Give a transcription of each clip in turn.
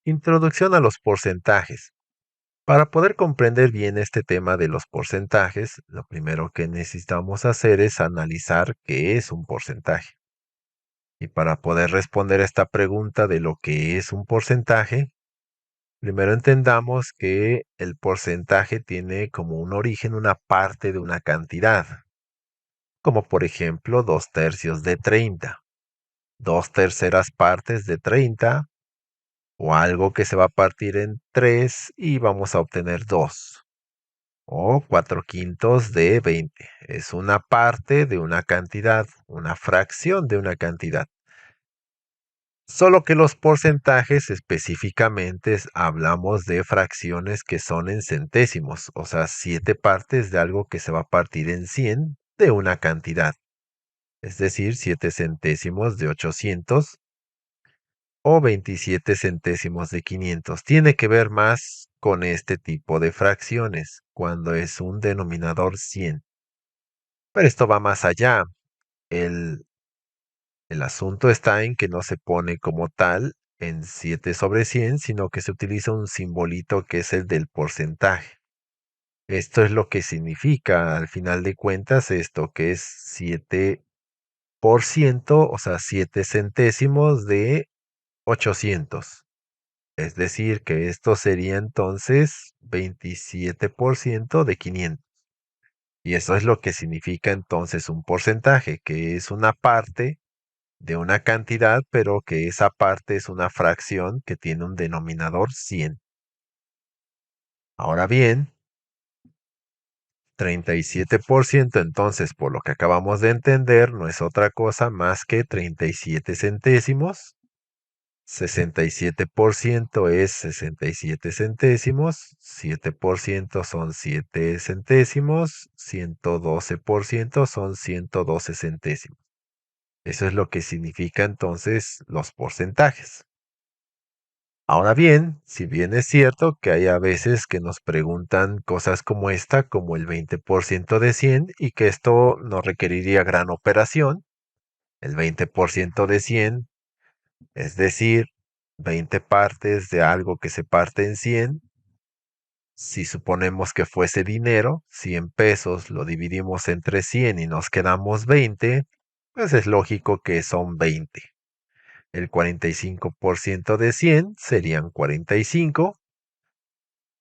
Introducción a los porcentajes. Para poder comprender bien este tema de los porcentajes, lo primero que necesitamos hacer es analizar qué es un porcentaje. Y para poder responder esta pregunta de lo que es un porcentaje, primero entendamos que el porcentaje tiene como un origen una parte de una cantidad, como por ejemplo 2/3 de 30, 2/3 partes de 30, o algo que se va a partir en 3 y vamos a obtener 2. O 4/5 de 20. Es una parte de una cantidad, una fracción de una cantidad. Solo que los porcentajes específicamente hablamos de fracciones que son en centésimos, o sea, 7 partes de algo que se va a partir en 100 de una cantidad. Es decir, 7 centésimos de 800 o 27 centésimos de 500. Tiene que ver más con este tipo de fracciones, cuando es un denominador 100. Pero esto va más allá. El, el asunto está en que no se pone como tal en 7/100, sino que se utiliza un simbolito que es el del porcentaje. Esto es lo que significa, al final de cuentas, esto que es 7%, o sea, 7 centésimos de 800. Es decir, que esto sería entonces 27% de 500. Y eso es lo que significa entonces un porcentaje, que es una parte de una cantidad, pero que esa parte es una fracción que tiene un denominador 100. Ahora bien, 37% entonces, por lo que acabamos de entender, no es otra cosa más que 37 centésimos. 67% es 67 centésimos, 7% son 7 centésimos, 112% son 112 centésimos. Eso es lo que significa entonces los porcentajes. Ahora bien, si bien es cierto que hay a veces que nos preguntan cosas como esta, como el 20% de 100, y que esto no requeriría gran operación, el 20% de 100, es decir, 20 partes de algo que se parte en 100. Si suponemos que fuese dinero, 100 pesos lo dividimos entre 100 y nos quedamos 20, pues es lógico que son 20. El 45% de 100 serían 45,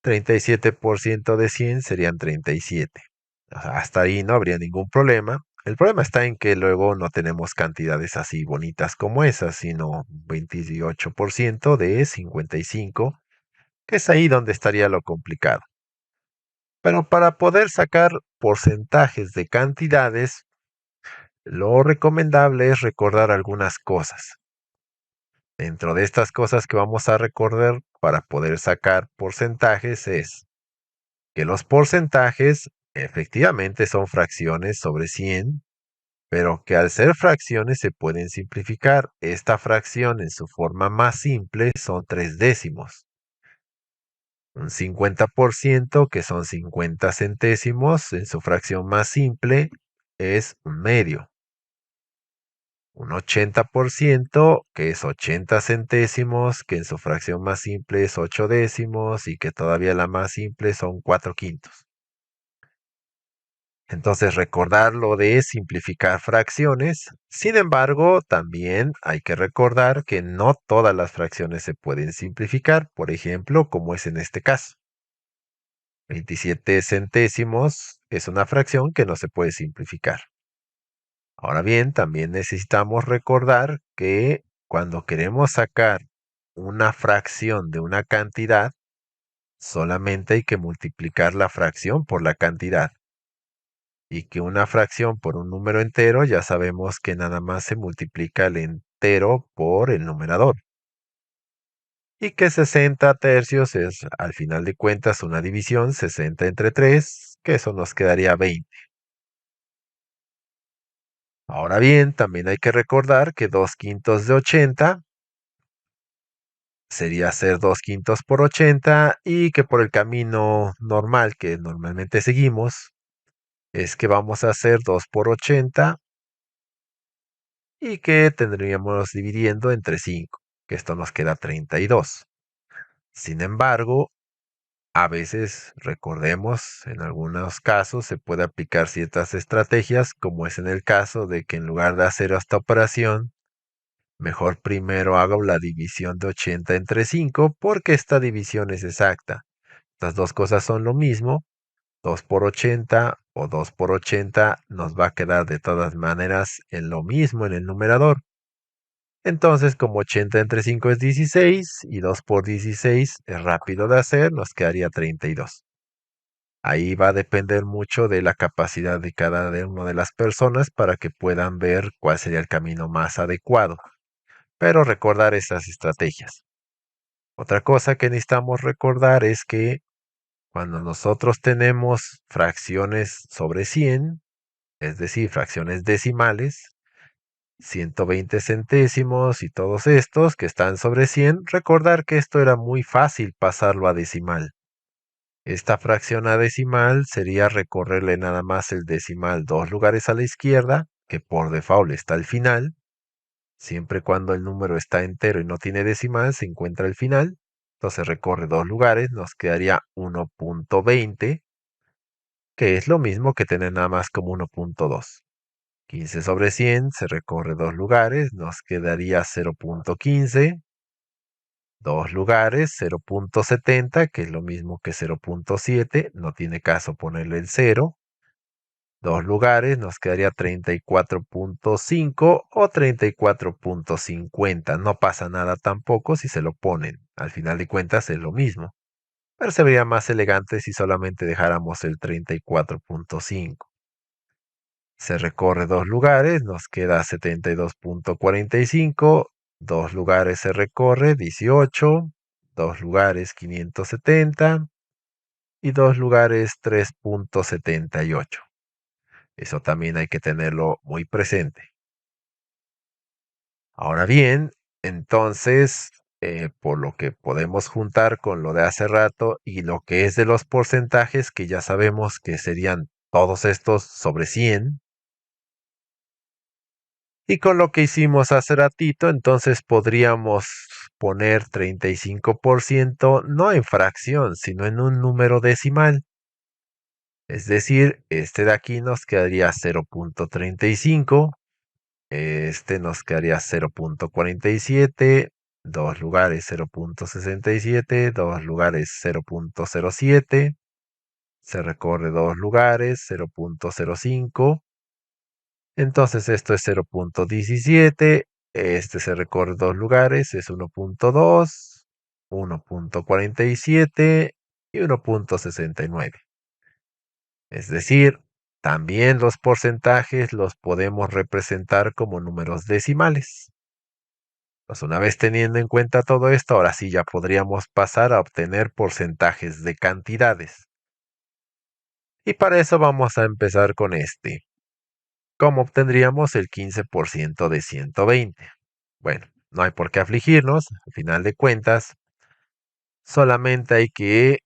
37% de 100 serían 37. O sea, hasta ahí no habría ningún problema. El problema está en que luego no tenemos cantidades así bonitas como esas, sino 28% de 55, que es ahí donde estaría lo complicado. Pero para poder sacar porcentajes de cantidades, lo recomendable es recordar algunas cosas. Dentro de estas cosas que vamos a recordar para poder sacar porcentajes es que los porcentajes efectivamente son fracciones sobre 100, pero que al ser fracciones se pueden simplificar. Esta fracción en su forma más simple son 3 décimos. Un 50%, que son 50 centésimos, en su fracción más simple es un medio. Un 80%, que es 80 centésimos, que en su fracción más simple es 8 décimos y que todavía la más simple son 4/5. Entonces, recordar lo de simplificar fracciones. Sin embargo, también hay que recordar que no todas las fracciones se pueden simplificar, por ejemplo, como es en este caso. 27 centésimos es una fracción que no se puede simplificar. Ahora bien, también necesitamos recordar que cuando queremos sacar una fracción de una cantidad, solamente hay que multiplicar la fracción por la cantidad. Y que una fracción por un número entero, ya sabemos que nada más se multiplica el entero por el numerador. Y que 60 tercios es, al final de cuentas, una división, 60 entre 3, que eso nos quedaría 20. Ahora bien, también hay que recordar que 2/5 de 80 sería hacer 2/5 por 80 y que por el camino normal que normalmente seguimos es que vamos a hacer 2 por 80 y que tendríamos dividiendo entre 5, que esto nos queda 32. Sin embargo, a veces, recordemos, en algunos casos se puede aplicar ciertas estrategias, como es en el caso de que en lugar de hacer esta operación, mejor primero hago la división de 80 entre 5 porque esta división es exacta. Las dos cosas son lo mismo, 2 por 80 o 2 por 80 nos va a quedar de todas maneras en lo mismo en el numerador. Entonces, como 80 entre 5 es 16 y 2 por 16 es rápido de hacer, nos quedaría 32. Ahí va a depender mucho de la capacidad de cada una de las personas para que puedan ver cuál sería el camino más adecuado. Pero recordar esas estrategias. Otra cosa que necesitamos recordar es que cuando nosotros tenemos fracciones sobre 100, es decir, fracciones decimales, 120 centésimos y todos estos que están sobre 100, recordar que esto era muy fácil pasarlo a decimal. Esta fracción a decimal sería recorrerle nada más el decimal 2 lugares a la izquierda, que por default está al final. Siempre cuando el número está entero y no tiene decimal, se encuentra al final. Entonces recorre 2 lugares, nos quedaría 1.20, que es lo mismo que tener nada más como 1.2. 15 sobre 100 se recorre 2 lugares, nos quedaría 0.15. 2 lugares, 0.70, que es lo mismo que 0.7, no tiene caso ponerle el 0. 2 lugares, nos quedaría 34.5 o 34.50. No pasa nada tampoco si se lo ponen. Al final de cuentas es lo mismo. Pero se vería más elegante si solamente dejáramos el 34.5. Se recorre 2 lugares, nos queda 72.45. 2 lugares se recorre 18. 2 lugares 570. Y 2 lugares 3.78. Eso también hay que tenerlo muy presente. Ahora bien, entonces, por lo que podemos juntar con lo de hace rato y lo que es de los porcentajes, que ya sabemos que serían todos estos sobre 100, y con lo que hicimos hace ratito, entonces podríamos poner 35% no en fracción, sino en un número decimal. Es decir, este de aquí nos quedaría 0.35, este nos quedaría 0.47, 2 lugares 0.67, 2 lugares 0.07, se recorre 2 lugares 0.05. Entonces esto es 0.17, este se recorre 2 lugares, es 1.2, 1.47 y 1.69. Es decir, también los porcentajes los podemos representar como números decimales. Pues una vez teniendo en cuenta todo esto, ahora sí ya podríamos pasar a obtener porcentajes de cantidades. Y para eso vamos a empezar con este. ¿Cómo obtendríamos el 15% de 120? Bueno, no hay por qué afligirnos, al final de cuentas, solamente hay que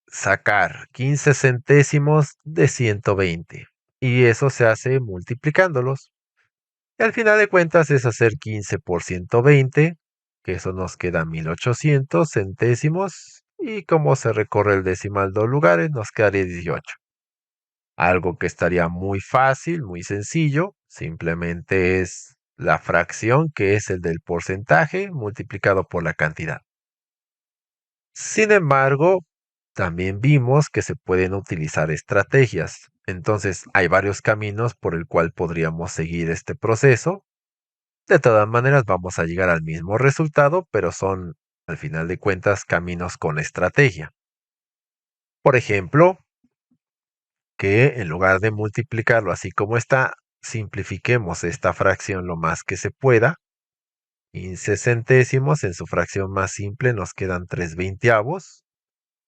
sacar 15 centésimos de 120 y eso se hace multiplicándolos. Y al final de cuentas es hacer 15 por 120, que eso nos queda 1800 centésimos y como se recorre el decimal 2 lugares nos quedaría 18. Algo que estaría muy fácil, muy sencillo, simplemente es la fracción que es el del porcentaje multiplicado por la cantidad. Sin embargo, también vimos que se pueden utilizar estrategias. Entonces, hay varios caminos por el cual podríamos seguir este proceso. De todas maneras, vamos a llegar al mismo resultado, pero son, al final de cuentas, caminos con estrategia. Por ejemplo, que en lugar de multiplicarlo así como está, simplifiquemos esta fracción lo más que se pueda. 15 centésimos en su fracción más simple nos quedan 3/20.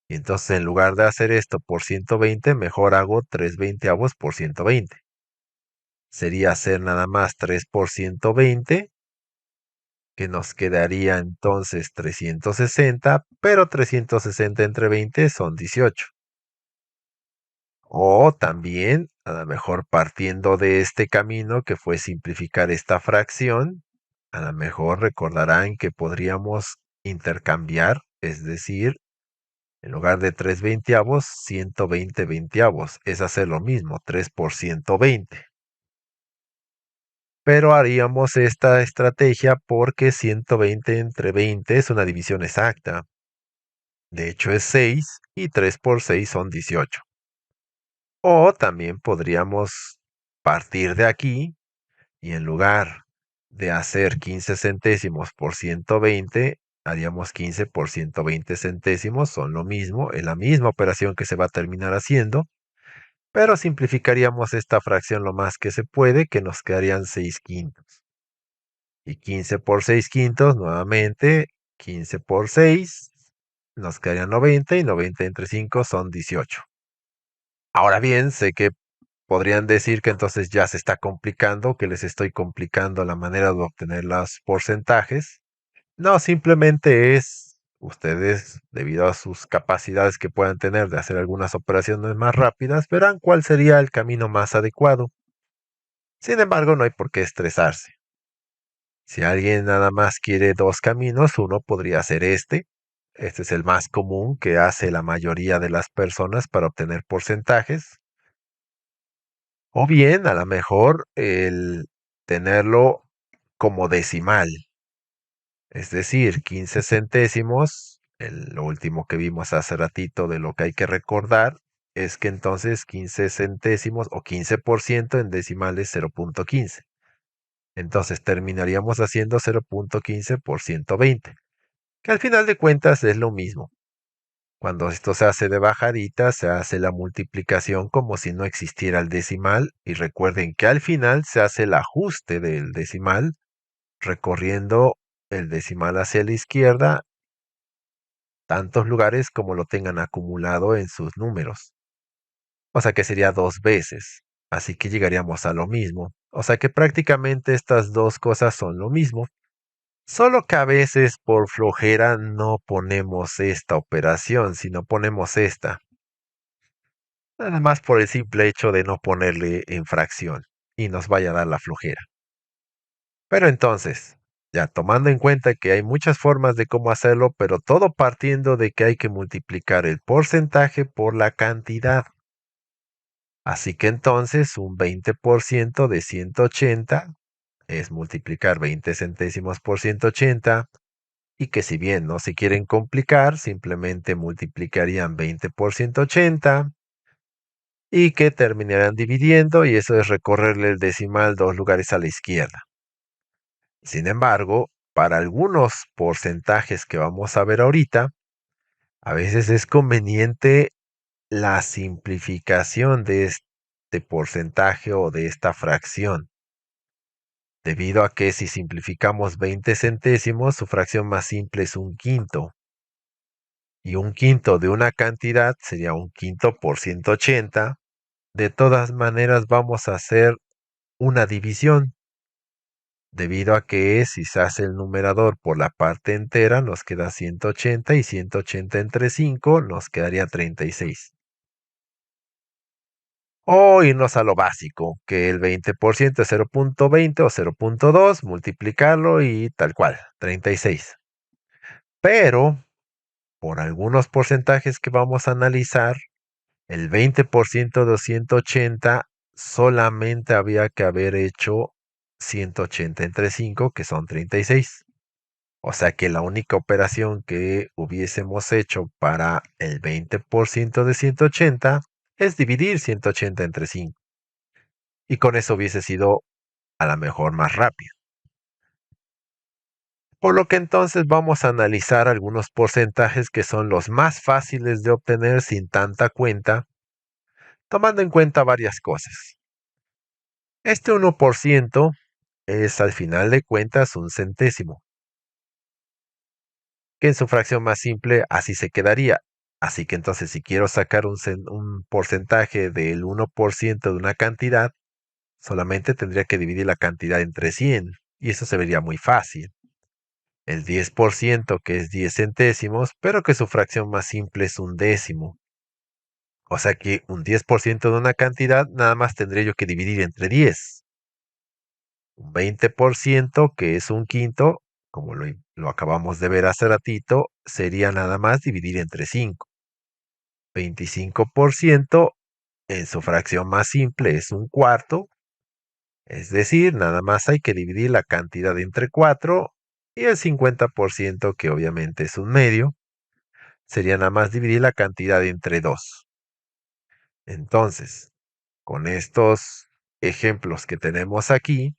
Y entonces en lugar de hacer esto por 120, mejor hago 3/20 por 120. Sería hacer nada más 3 por 120, que nos quedaría entonces 360, pero 360 entre 20 son 18. O también, a lo mejor partiendo de este camino que fue simplificar esta fracción, a lo mejor recordarán que podríamos intercambiar es decir, en lugar de 3 veinteavos, 120 veinteavos. Es hacer lo mismo, 3 por 120. Pero haríamos esta estrategia porque 120 entre 20 es una división exacta. De hecho es 6 y 3 por 6 son 18. O también podríamos partir de aquí y en lugar de hacer 15 centésimos por 120, haríamos 15 por 120 centésimos, son lo mismo, es la misma operación que se va a terminar haciendo, pero simplificaríamos esta fracción lo más que se puede, que nos quedarían 6 quintos. Y 15 por 6 quintos, nuevamente, 15 por 6, nos quedarían 90 y 90 entre 5 son 18. Ahora bien, sé que podrían decir que entonces ya se está complicando, que les estoy complicando la manera de obtener los porcentajes. No, simplemente es ustedes, debido a sus capacidades que puedan tener de hacer algunas operaciones más rápidas, verán cuál sería el camino más adecuado. Sin embargo, no hay por qué estresarse. Si alguien nada más quiere dos caminos, uno podría ser este. Este es el más común que hace la mayoría de las personas para obtener porcentajes. O bien, a lo mejor, el tenerlo como decimal. Es decir, 15 centésimos, lo último que vimos hace ratito de lo que hay que recordar, es que entonces 15 centésimos o 15% en decimal es 0.15. Entonces terminaríamos haciendo 0.15 por 120, que al final de cuentas es lo mismo. Cuando esto se hace de bajadita, se hace la multiplicación como si no existiera el decimal y recuerden que al final se hace el ajuste del decimal recorriendo el decimal hacia la izquierda tantos lugares como lo tengan acumulado en sus números. O sea que sería dos veces. Así que llegaríamos a lo mismo. O sea que prácticamente estas dos cosas son lo mismo. Solo que a veces por flojera no ponemos esta operación, sino ponemos esta. Nada más por el simple hecho de no ponerle en fracción y nos vaya a dar la flojera. Pero entonces, ya tomando en cuenta que hay muchas formas de cómo hacerlo, pero todo partiendo de que hay que multiplicar el porcentaje por la cantidad. Así que entonces un 20% de 180 es multiplicar 20 centésimos por 180 y que si bien no se quieren complicar, simplemente multiplicarían 20 por 180 y que terminarán dividiendo y eso es recorrerle el decimal dos lugares a la izquierda. Sin embargo, para algunos porcentajes que vamos a ver ahorita, a veces es conveniente la simplificación de este porcentaje o de esta fracción, debido a que si simplificamos 20 centésimos, su fracción más simple es un quinto. Y un quinto de una cantidad sería un quinto por 180. De todas maneras vamos a hacer una división, debido a que si se hace el numerador por la parte entera, nos queda 180 y 180 entre 5 nos quedaría 36. O irnos a lo básico, que el 20% es 0.20 o 0.2, multiplicarlo y tal cual, 36. Pero, por algunos porcentajes que vamos a analizar, el 20% de 180 solamente había que haber hecho 180 entre 5, que son 36. O sea que la única operación que hubiésemos hecho para el 20% de 180 es dividir 180 entre 5. Y con eso hubiese sido a la mejor más rápido. Por lo que entonces vamos a analizar algunos porcentajes que son los más fáciles de obtener sin tanta cuenta, tomando en cuenta varias cosas. Este 1% es al final de cuentas un centésimo, que en su fracción más simple así se quedaría. Así que entonces si quiero sacar un porcentaje del 1% de una cantidad, solamente tendría que dividir la cantidad entre 100 y eso se vería muy fácil. El 10% que es 10 centésimos, pero que su fracción más simple es un décimo. O sea que un 10% de una cantidad nada más tendré yo que dividir entre 10. Un 20% que es un quinto, como lo acabamos de ver hace ratito, sería nada más dividir entre 5. 25% en su fracción más simple es un cuarto, es decir, nada más hay que dividir la cantidad entre 4 y el 50%, que obviamente es un medio, sería nada más dividir la cantidad entre 2. Entonces, con estos ejemplos que tenemos aquí,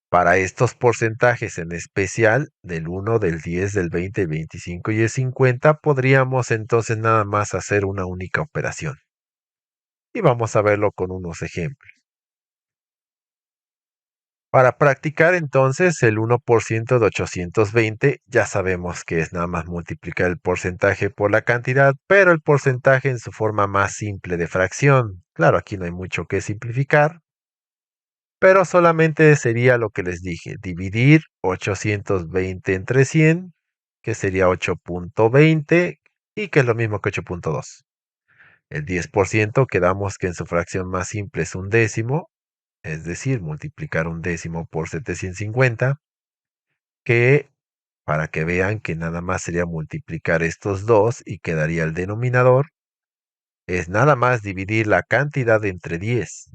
para estos porcentajes en especial, del 1, del 10, del 20, el 25 y el 50, podríamos entonces nada más hacer una única operación. Y vamos a verlo con unos ejemplos. Para practicar entonces el 1% de 820, ya sabemos que es nada más multiplicar el porcentaje por la cantidad, pero el porcentaje en su forma más simple de fracción. Claro, aquí no hay mucho que simplificar, pero solamente sería lo que les dije, dividir 820 entre 100, que sería 8.20 y que es lo mismo que 8.2. El 10% quedamos que en su fracción más simple es un décimo, es decir, multiplicar un décimo por 750, que para que vean que nada más sería multiplicar estos dos y quedaría el denominador, es nada más dividir la cantidad entre 10.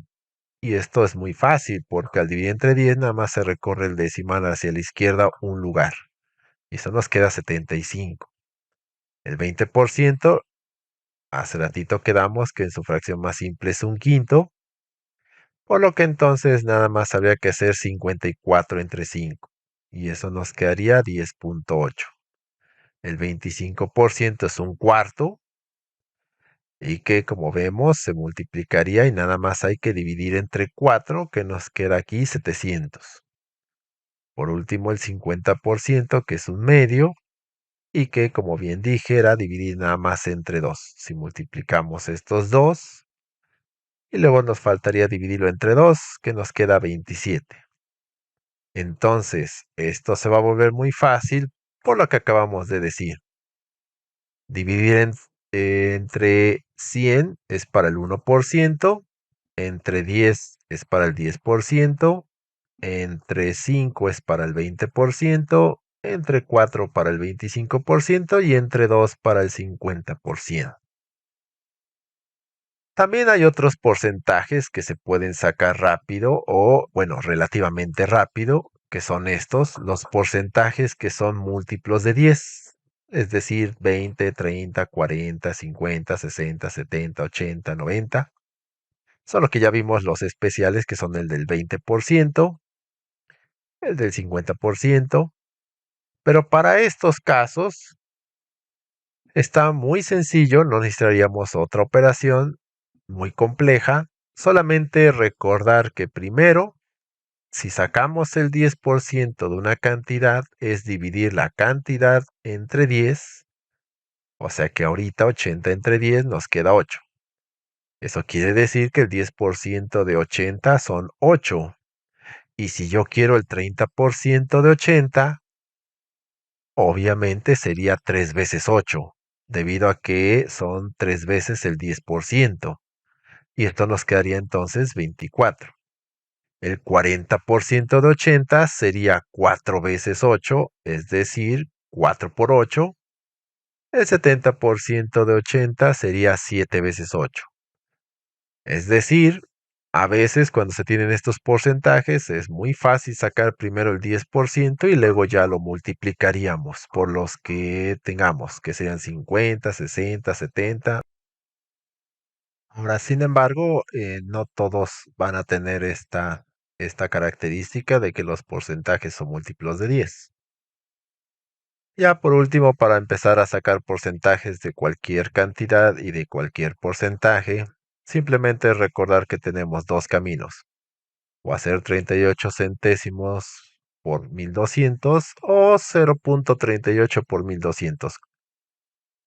Y esto es muy fácil porque al dividir entre 10 nada más se recorre el decimal hacia la izquierda un lugar. Y eso nos queda 75. El 20%, hace ratito quedamos que en su fracción más simple es un quinto, por lo que entonces nada más habría que hacer 54 entre 5. Y eso nos quedaría 10.8. El 25% es un cuarto y que como vemos se multiplicaría y nada más hay que dividir entre 4, que nos queda aquí 700. Por último, el 50%, que es un medio, y que, como bien dije, era dividir nada más entre 2. Si multiplicamos estos dos, y luego nos faltaría dividirlo entre 2, que nos queda 27. Entonces, esto se va a volver muy fácil por lo que acabamos de decir. Dividir entre 100 es para el 1%, entre 10 es para el 10%, entre 5 es para el 20%, entre 4 para el 25% y entre 2 para el 50%. También hay otros porcentajes que se pueden sacar rápido o, bueno, relativamente rápido, que son estos, los porcentajes que son múltiplos de 10, es decir, 20, 30, 40, 50, 60, 70, 80, 90. Solo que ya vimos los especiales que son el del 20%, el del 50%, pero para estos casos está muy sencillo, no necesitaríamos otra operación muy compleja, solamente recordar que primero, si sacamos el 10% de una cantidad, es dividir la cantidad entre 10, o sea que ahorita 80 entre 10 nos queda 8. Eso quiere decir que el 10% de 80 son 8. Y si yo quiero el 30% de 80, obviamente sería 3 veces 8, debido a que son 3 veces el 10%. Y esto nos quedaría entonces 24. El 40% de 80 sería 4 veces 8, es decir, 4 por 8. El 70% de 80 sería 7 veces 8. Es decir, a veces cuando se tienen estos porcentajes es muy fácil sacar primero el 10% y luego ya lo multiplicaríamos por los que tengamos, que sean 50, 60, 70. Ahora, sin embargo, no todos van a tener esta característica de que los porcentajes son múltiplos de 10. Ya por último, para empezar a sacar porcentajes de cualquier cantidad y de cualquier porcentaje, simplemente recordar que tenemos dos caminos: o hacer 38 centésimos por 1200 o 0.38 por 1200.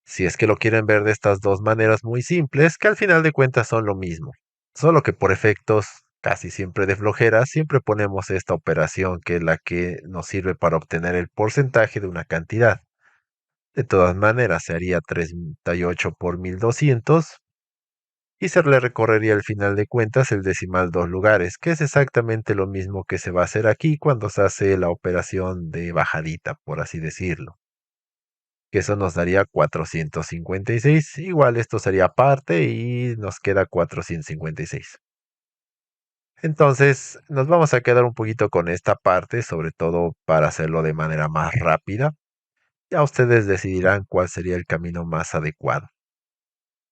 Si es que lo quieren ver de estas dos maneras muy simples, que al final de cuentas son lo mismo. Solo que por efectos casi siempre de flojera, siempre ponemos esta operación que es la que nos sirve para obtener el porcentaje de una cantidad. De todas maneras, se haría 38 por 1200 y se le recorrería al final de cuentas el decimal dos lugares, que es exactamente lo mismo que se va a hacer aquí cuando se hace la operación de bajadita, por así decirlo. Que eso nos daría 456. Igual esto sería parte y nos queda 456. Entonces, nos vamos a quedar un poquito con esta parte, sobre todo para hacerlo de manera más rápida. Ya ustedes decidirán cuál sería el camino más adecuado.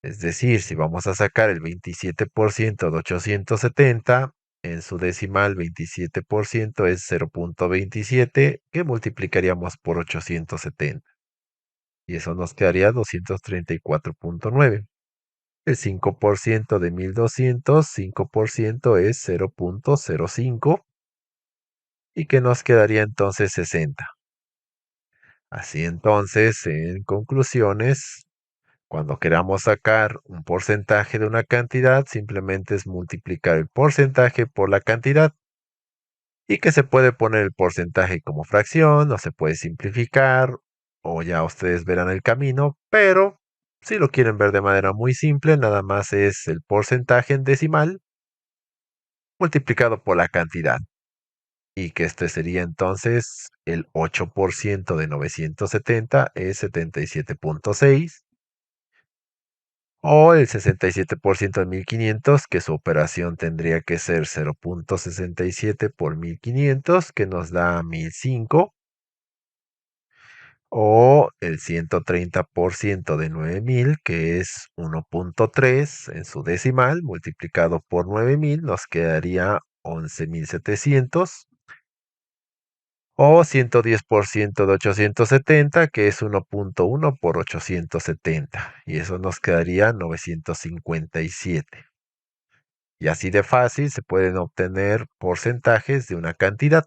Es decir, si vamos a sacar el 27% de 870, en su decimal 27% es 0.27, que multiplicaríamos por 870. Y eso nos quedaría 234.9. El 5% de 1200, 5% es 0.05 y que nos quedaría entonces 60. Así entonces, en conclusiones, cuando queramos sacar un porcentaje de una cantidad, simplemente es multiplicar el porcentaje por la cantidad y que se puede poner el porcentaje como fracción o se puede simplificar o ya ustedes verán el camino, pero si lo quieren ver de manera muy simple, nada más es el porcentaje en decimal multiplicado por la cantidad y que este sería entonces el 8% de 970 es 77.6 o el 67% de 1500, que su operación tendría que ser 0.67 por 1500, que nos da 1005, o el 130% de 9000, que es 1.3 en su decimal, multiplicado por 9000, nos quedaría 11700, o 110% de 870, que es 1.1 por 870, y eso nos quedaría 957. Y así de fácil se pueden obtener porcentajes de una cantidad.